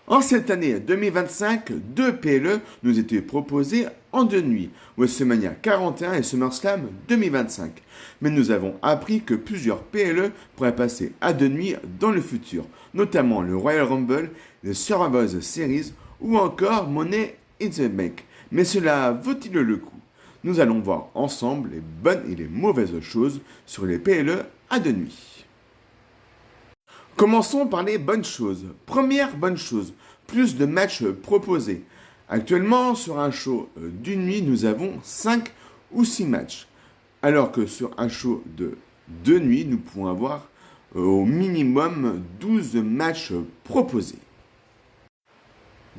En cette année 2025, deux PLE nous étaient proposés en deux nuits, WrestleMania 41 et SummerSlam 2025. Mais nous avons appris que plusieurs PLE pourraient passer à deux nuits dans le futur, notamment le Royal Rumble, les Survivor Series ou encore Money in the Bank. Mais cela vaut-il le coup? Nous allons voir ensemble les bonnes et les mauvaises choses sur les PLE à deux nuits. Commençons par les bonnes choses. Première bonne chose, plus de matchs proposés. Actuellement, sur un show d'une nuit, nous avons 5 ou 6 matchs. Alors que sur un show de deux nuits, nous pouvons avoir au minimum 12 matchs proposés.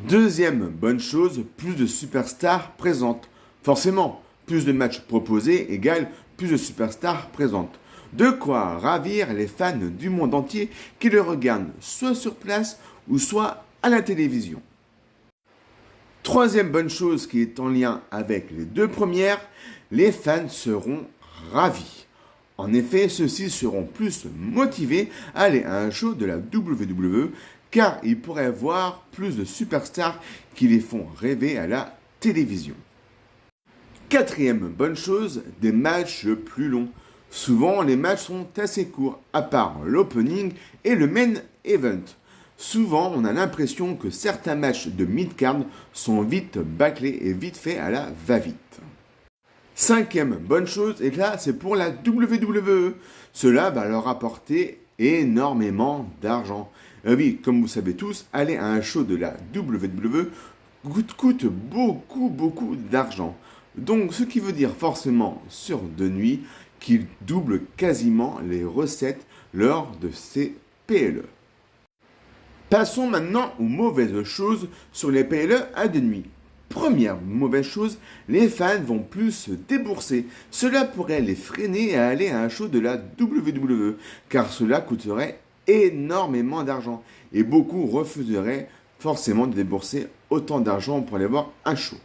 Deuxième bonne chose, plus de superstars présentes. Forcément, plus de matchs proposés égale plus de superstars présentes. De quoi ravir les fans du monde entier qui le regardent soit sur place ou soit à la télévision. Troisième bonne chose qui est en lien avec les deux premières, les fans seront ravis. En effet, ceux-ci seront plus motivés à aller à un show de la WWE car ils pourraient voir plus de superstars qui les font rêver à la télévision. Quatrième bonne chose, des matchs plus longs. Souvent, les matchs sont assez courts, à part l'opening et le main event. Souvent, on a l'impression que certains matchs de mid-card sont vite bâclés et vite faits à la va-vite. Cinquième bonne chose, et là, c'est pour la WWE. Cela va leur apporter énormément d'argent. Oui, comme vous savez tous, aller à un show de la WWE coûte beaucoup d'argent. Donc, ce qui veut dire forcément sur deux nuits qu'il double quasiment les recettes lors de ces PLE. Passons maintenant aux mauvaises choses sur les PLE à deux nuits. Première mauvaise chose, les fans vont plus se débourser. Cela pourrait les freiner à aller à un show de la WWE, car cela coûterait énormément d'argent. Et beaucoup refuseraient forcément de débourser autant d'argent pour aller voir un show.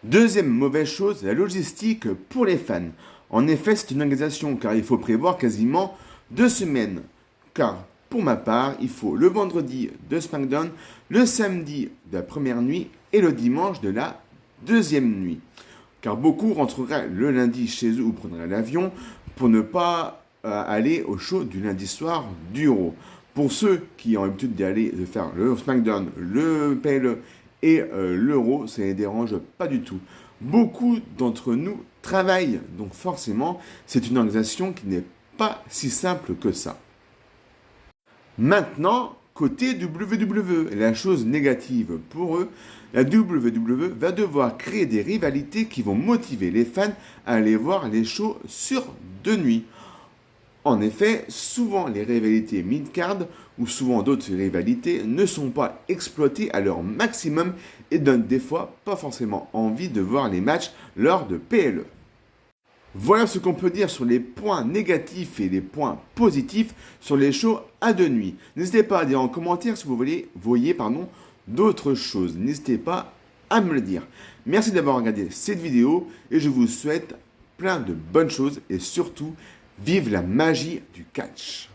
Deuxième mauvaise chose, la logistique pour les fans. En effet, c'est une organisation car il faut prévoir quasiment 2 semaines. Car pour ma part, il faut le vendredi de SmackDown, le samedi de la première nuit et le dimanche de la deuxième nuit. Car beaucoup rentreraient le lundi chez eux ou prendraient l'avion pour ne pas aller au show du lundi soir du Raw. Pour ceux qui ont l'habitude d'aller de faire le SmackDown, le PLE et l'euro, ça ne les dérange pas du tout. Beaucoup d'entre nous travaillent, donc forcément, c'est une organisation qui n'est pas si simple que ça. Maintenant, côté WWE, la chose négative pour eux, la WWE va devoir créer des rivalités qui vont motiver les fans à aller voir les shows sur deux nuits. En effet, souvent les rivalités mid-card ou souvent d'autres rivalités ne sont pas exploitées à leur maximum et donnent des fois pas forcément envie de voir les matchs lors de PLE. Voilà ce qu'on peut dire sur les points négatifs et les points positifs sur les shows à deux nuits. N'hésitez pas à dire en commentaire si vous voyez d'autres choses. N'hésitez pas à me le dire. Merci d'avoir regardé cette vidéo et je vous souhaite plein de bonnes choses et surtout, vive la magie du catch.